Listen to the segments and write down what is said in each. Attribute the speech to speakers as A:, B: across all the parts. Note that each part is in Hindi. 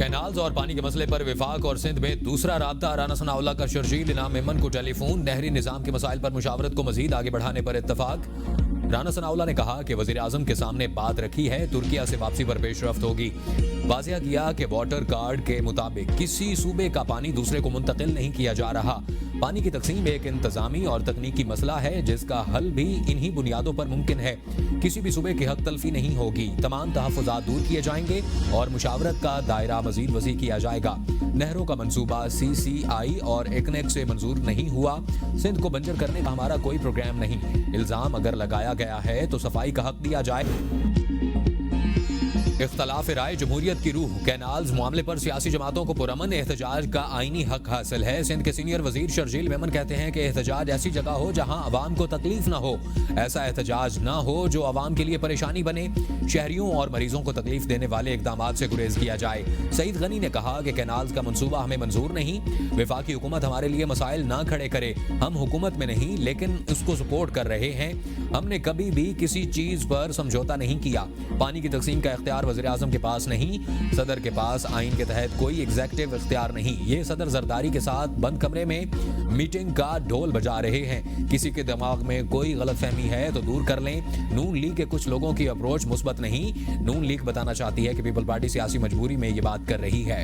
A: कैनाल्स और पानी के मसले पर विफाक और सिंध में दूसरा राब्ता। राना सनाउल्लाह का शर्जील इनाम मेमन को टेलीफोन। नहरी निजाम के मसाइल पर मुशावरत को मजीद आगे बढ़ाने पर इत्तफाक। राना सनाउल्लाह ने कहा कि वजीर आजम के सामने बात रखी है, तुर्किया से वापसी पर पेशरफ्त होगी। वाजिया किया कि वाटर कार्ड के मुताबिक किसी सूबे का पानी दूसरे को मुंतकिल नहीं किया जा रहा। पानी की तकसीम एक इंतजामी और तकनीकी मसला है जिसका हल भी इन्हीं बुनियादों पर मुमकिन है। किसी भी सूबे की हक तलफी नहीं होगी। तमाम तहफ़्फ़ुज़ात दूर किए जाएंगे और मुशावरत का दायरा मजीद वसी किया जाएगा। नहरों का मंसूबा CCI और एकनेक से मंजूर नहीं हुआ। सिंध को बंजर करने का हमारा कोई प्रोग्राम नहीं। इल्जाम अगर लगाया गया है तो सफाई का हक दिया जाए। इख्तलाफ राय जमहूरियत की रूह। कैनाल्स मामले पर सियासी जमातों को पुरअमन एहतजाज का आईनी हक हासिल है। सिंध के सीनियर वजीर शर्जील मेमन कहते हैं कि एहतजाज ऐसी जगह हो जहां अवाम को तकलीफ न हो। ऐसा एहतजाज न हो जो अवाम के लिए परेशानी बने। शहरियों और मरीजों को तकलीफ देने वाले इकदाम से गुरेज किया जाए। सईद गनी ने कहा कि कैनाल्स का मंसूबा हमें मंजूर नहीं। वफाकी हुकूमत हमारे लिए मसाइल ना खड़े करे। हम हुकूमत में नहीं लेकिन उसको सपोर्ट कर रहे हैं। हमने कभी भी किसी चीज पर समझौता नहीं किया। पानी की तकसीम का इख्तियार वज़ीर आज़म के पास नहीं, सदर के पास आइन के तहत कोई एग्जीक्यूटिव इख्तियार नहीं। ये सदर जरदारी के साथ बंद कमरे में मीटिंग का ढोल बजा रहे हैं। किसी के दिमाग में कोई गलतफहमी है तो दूर कर लें। नून लीग के कुछ लोगों की अप्रोच मुस्बत नहीं। नून लीग बताना चाहती है कि पीपल पार्टी सियासी मजबूरी में ये बात कर रही है।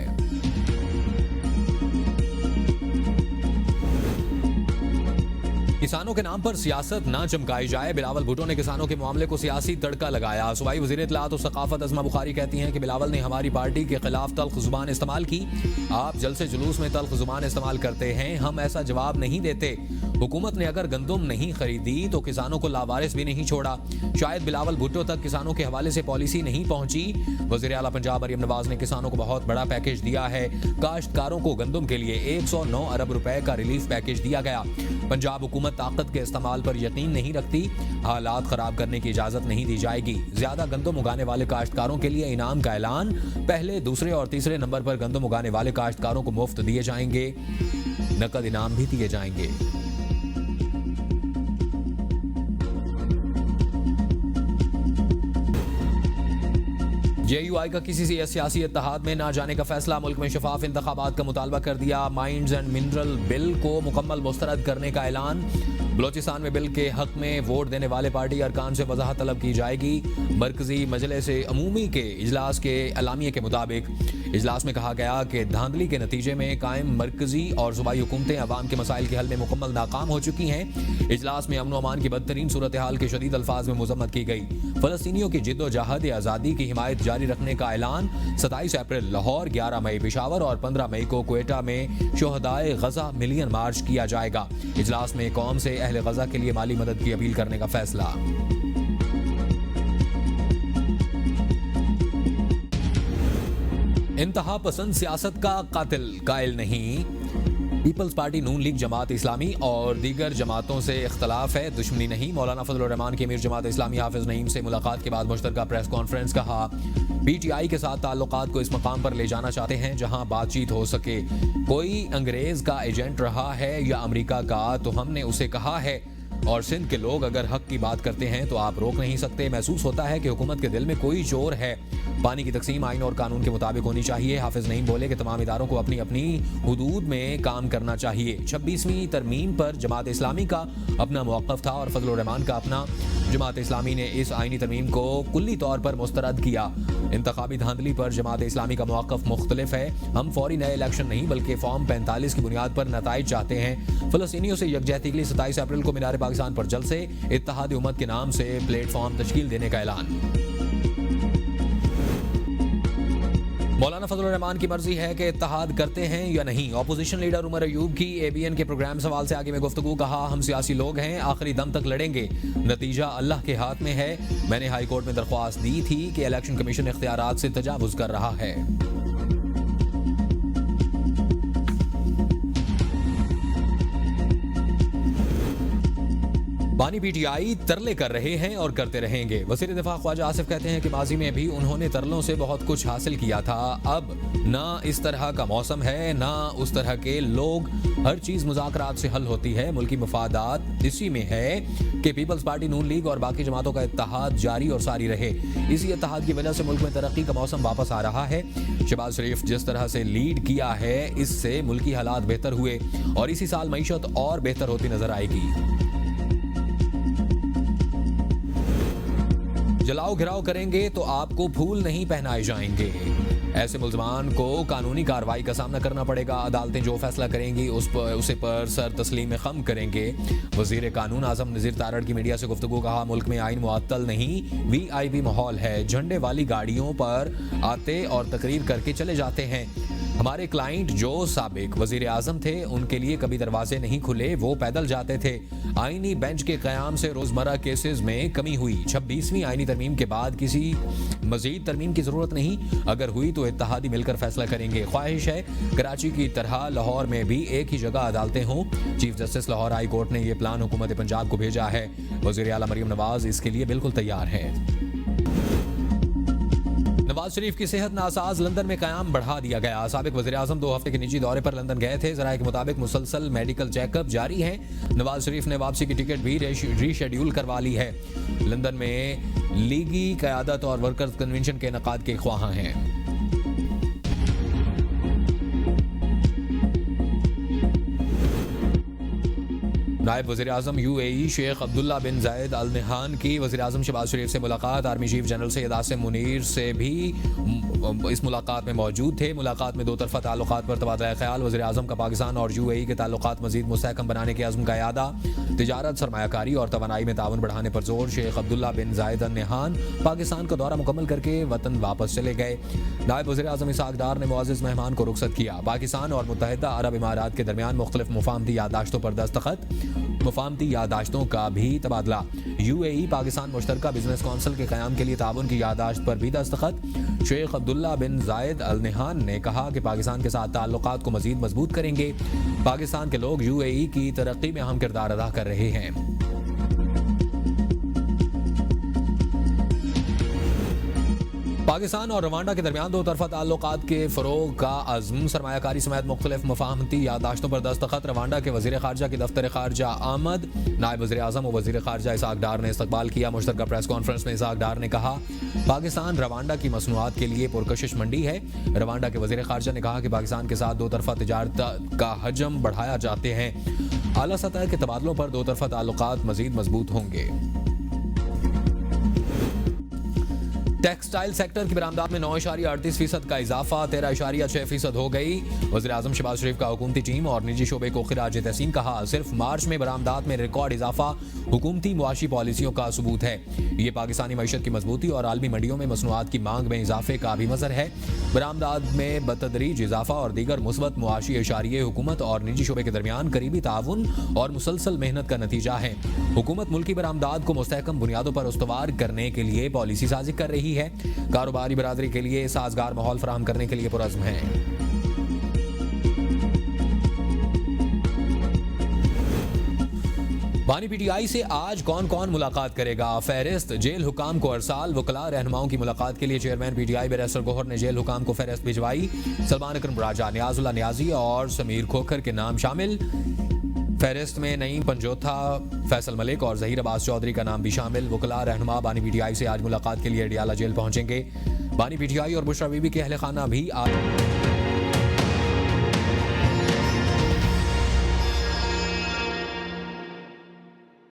A: किसानों के नाम पर सियासत ना चमकाई जाए। बिलावल भुट्टो ने किसानों के मामले को सियासी तड़का लगाया। सूबाई वज़ीर इत्तलात और सकाफत अज़मा बुखारी कहती हैं कि बिलावल ने हमारी पार्टी के खिलाफ तल्ख जुबान इस्तेमाल की। आप जलसे जुलूस में तल्ख जुबान इस्तेमाल करते हैं, हम ऐसा जवाब नहीं देते। हुकूमत ने अगर गंदुम नहीं खरीदी तो किसानों को लावारिस भी नहीं छोड़ा। शायद बिलावल भुट्टो तक किसानों के हवाले से पॉलिसी नहीं पहुंची। वज़ीर आला पंजाब मरियम नवाज ने किसानों को बहुत बड़ा पैकेज दिया है। काश्तकारों को गंदुम के लिए 109 अरब रुपए का रिलीफ पैकेज दिया गया। पंजाब हुकूमत ताकत के इस्तेमाल पर यकीन नहीं रखती। हालात खराब करने की इजाजत नहीं दी जाएगी। ज्यादा गंदम उगाने वाले काश्तकारों के लिए इनाम का ऐलान। पहले, दूसरे और तीसरे नंबर पर गंदम उगाने वाले काश्तकारों को मुफ्त दिए जाएंगे। नकद इनाम भी दिए जाएंगे। JUI का किसी सियासी इत्तेहाद में ना जाने का फैसला। मुल्क में शफाफ इंतखाबात का मुतालबा कर दिया। माइंस एंड मिनरल बिल को मुकम्मल मुस्तरद करने का ऐलान। बलोचिस्तान में बिल के हक में वोट देने वाले पार्टी अरकान से वजाहत तलब की जाएगी। मरकजी मजलिस अमूमी के इजलास के अलामिये के मुताबिक इजलास में कहा गया कि धांधली के नतीजे में कायम मरकजी और सूबाई हुकूमतें अवाम के मसाइल के हल में मुकम्मल नाकाम हो चुकी हैं। इजलास में अमन अमान की बदतरीन सूरत हाल के शदीद अल्फाज में मजम्मत की गई। फलस्तीनियों की जिद्दोजहद आज़ादी की हिमायत जारी रखने का ऐलान। 27 अप्रैल लाहौर, 11 मई पेशावर और 15 मई को क्वेटा में शोहदाए गजा मिलियन मार्च किया जाएगा। इजलास में कौम से अहले गजा के लिए माली मदद की अपील करने का फैसला। इंतहा पसंद सियासत का कातिल कायल नहीं। पीपल्स पार्टी, नून लीग, जमात इस्लामी और दीगर जमातों से इख्तलाफ है, दुश्मनी नहीं। मौलाना फजल रहमान के अमीर जमात इस्लामी हाफिज नईम से मुलाकात के बाद मुश्तरका प्रेस कॉन्फ्रेंस। कहा PTI के साथ ताल्लुकात को इस मकाम पर ले जाना चाहते हैं जहां बातचीत हो सके। कोई अंग्रेज का एजेंट रहा है या अमेरिका का तो हमने उसे कहा है। और सिंध के लोग अगर हक की बात करते हैं तो आप रोक नहीं सकते। महसूस होता है कि हुकूमत के दिल में कोई जोर है। पानी की तकसीम आइन और कानून के मुताबिक होनी चाहिए। हाफिज नहीं बोले कि तमाम इदारों को अपनी अपनी हुदूद में काम करना चाहिए। 26वीं तरमीम पर जमात इस्लामी का अपना मौक़िफ़ था और फजल रहमान का अपना। जमात इस्लामी ने इस आइनी तरमीम को कुल्ली तौर पर मुस्तरद किया। इंतखाबी धांधली पर जमात इस्लामी का मौक़िफ़ मुख्तलिफ है। हम फौरी नए इलेक्शन नहीं बल्कि फॉर्म 45 की बुनियाद पर नताइज चाहते हैं। फ़लस्तीनियों से यकजहती के लिए 27 अप्रैल को मीनार पाकिस्तान पर जल से इत्तेहाद उम्मत के नाम से प्लेटफॉर्म तश्कील देने का ऐलान। मौलाना फजल रहमान की मर्जी है कि इत्तेहाद करते हैं या नहीं। ऑपोजिशन लीडर उमर अयूब की ABN के प्रोग्राम सवाल से आगे में गुफ्तगू। कहा हम सियासी लोग हैं, आखिरी दम तक लड़ेंगे, नतीजा अल्लाह के हाथ में है। मैंने हाई कोर्ट में दरख्वास्त दी थी कि इलेक्शन कमीशन इख्तियारात से तजावुज़ कर रहा है। बानी पीटीआई तरले कर रहे हैं और करते रहेंगे। वज़ीर दिफा ख्वाजा आसिफ कहते हैं कि माजी में भी उन्होंने तरलों से बहुत कुछ हासिल किया था। अब ना इस तरह का मौसम है, ना उस तरह के लोग। हर चीज़ मुज़ाकरात से हल होती है। मुल्की मफादात इसी में है कि पीपल्स पार्टी, नून लीग और बाकी जमातों का इत्तेहाद जारी और सारी रहे। इसी इत्तेहाद की वजह से मुल्क में तरक्की का मौसम वापस आ रहा है। शहबाज शरीफ जिस तरह से लीड किया है, इससे मुल्की हालात बेहतर हुए और इसी साल मईशत और बेहतर होती नजर आएगी। जलाओ घिराव करेंगे तो आपको फूल नहीं पहनाए जाएंगे। ऐसे मुल्जमान को कानूनी कार्रवाई का सामना करना पड़ेगा। अदालतें जो फैसला करेंगी उसे पर सर तस्लीम खम करेंगे। वजीर कानून आजम नज़ीर तारड़ की मीडिया से गुफ्तगू। कहा, मुल्क में आइन मुअत्तल नहीं, VIP माहौल है। झंडे वाली गाड़ियों पर आते और तकरीर करके चले जाते हैं। हमारे क्लाइंट जो साबिक वजीर आजम थे, उनके लिए कभी दरवाजे नहीं खुले, वो पैदल जाते थे। आईनी बेंच के कयाम से रोजमर्रा केसेस में कमी हुई। 26वीं आईनी तरमीम के बाद किसी मजीद तरमीम की जरूरत नहीं। अगर हुई तो इत्तेहादी मिलकर फैसला करेंगे। ख्वाहिश है कराची की तरह लाहौर में भी एक ही जगह अदालतें हों। Chief justice Lahore high court ने यह प्लान हुकूमत पंजाब को भेजा है। वजीर आला मरियम नवाज इसके लिए बिल्कुल तैयार है। नवाज शरीफ की सेहत नासाज, लंदन में कयाम बढ़ा दिया गया। साबिक वज़ीर आज़म 2 हफ्ते के निजी दौरे पर लंदन गए थे। ज़राए के मुताबिक मुसलसल मेडिकल चेकअप जारी है। नवाज शरीफ ने वापसी की टिकट भी रीशेड्यूल करवा ली है। लंदन में लीगी क़यादत और वर्कर्स कन्वेंशन के इनेकाद के ख्वाहां हैं। नायब वज़ीर आज़म UAE शेख अब्दुल्ला बिन जायद अल नहान की वज़ीर आज़म शहबाज शरीफ से मुलाकात। Army chief general Syed Asim Munir से भी इस मुलाकात में मौजूद थे। मुलाकात में 2 तरफ़ा ताल्लुकात पर तबादला ख्याल। वज़ीर आज़म का पाकिस्तान और UAE के ताल्लुकात मज़ीद मुस्तहकम बनाने के अज़्म का यादा। तिजारत, सरमायाकारी और तवानाई में ताउन बढ़ाने पर जोर। शेख अब्दुल्ला बिन जायद अल नहान पाकिस्तान का दौरा मुकम्मल करके वतन वापस चले गए। नायब वज़ीर आज़म इसाक डार ने मुअज़्ज़िज़ मेहमान को रुखसत किया। पाकिस्तान और मुत्तहिदा अरब इमारात के दरमियान मुख्तलिफ मुफाहमती याददाश्तों पर दस्तखत। मुफाहमती याददाश्तों का भी तबादला। UAE पाकिस्तान मुश्तरका बिजनेस कौंसिल के क़याम के लिए ताउन की याददाश्त पर भी दस्तखत। शेख अब्दुल्ला बिन जायद अल नहान ने कहा कि पाकिस्तान के साथ ताल्लुकात को मजीद मजबूत करेंगे। पाकिस्तान के लोग UAE की तरक्की में अहम किरदार अदा कर रहे हैं। पाकिस्तान और रवांडा के दरमियान 2 तरफ़ा ताल्लुकात के फ़रोग़ का अज़्म। सरमायाकारी समेत मुख्तलिफ मुफाहमती याददाश्तों पर दस्तखत। रवांडा के वज़ीर ख़ारजा की दफ्तर ख़ारजा आमद, नायब वज़ीर आज़म और वज़ीर ख़ारजा इसाक डार ने इस्तक़बाल किया। मुश्तरका प्रेस कॉन्फ्रेंस में इसाक डार ने कहा, पाकिस्तान रवांडा की मसनूआत के लिए पुरकशिश मंडी है। रवांडा के वज़ीर ख़ारजा ने कहा कि पाकिस्तान के साथ 2 तरफ़ा तिजारत का हजम बढ़ाया जाते हैं। आला सतह के तबादलों पर 2 तरफ़ा ताल्लुकात मज़ीद मजबूत होंगे। टेक्सटाइल सेक्टर की बरामदात में 9.38% का इजाफा 13.6% हो गई। वज़ीर आज़म शहबाज शरीफ का हुकूमती टीम और निजी शोबे को खिराज तहसीन। कहा, सिर्फ मार्च में बरामदात में रिकॉर्ड इजाफा हुकूमती मुआशी पॉलिसियों का सबूत है। ये पाकिस्तानी मईशत की मजबूती और आलमी मंडियों में मसनूआत की मांग में इजाफे का भी मज़र है। बरामदात में बतदरीज इजाफा और दीगर मुस्बत मुआशी इशारिये हुकूमत और निजी शोबे के दरमियान करीबी ताउन और मुसलसल मेहनत का नतीजा है। हुकूमत मुल्की बरामदात को मुस्तहकम बुनियादों पर उस्तवार करने के लिए पॉलिसी साजी कर रही है। कारोबारी बरादरी के लिए साजगार माहौल फराहम करने के लिए पुरअज़्म है। बानी पीटीआई से आज कौन कौन मुलाकात करेगा? फहरिस्त जेल हुकाम को अरसाल। वकला रहनुमाओं की मुलाकात के लिए चेयरमैन पीटीआई बैरिस्टर गौहर ने जेल हुकाम को फहरिस्त भिजवाई। सलमान अकरम राजा, नियाजुल्लाह नियाजी और समीर खोखर के नाम शामिल। फहरिस्त में नईम पंजोथा, फैसल मलिक और ज़हीर अब्बास चौधरी का नाम भी शामिल। वकला रहनुमा बानी पीटीआई से आज मुलाकात के लिए अडियाला जेल पहुंचेंगे। बानी पीटीआई और बुशरा बीबी के अहल खाना भी आज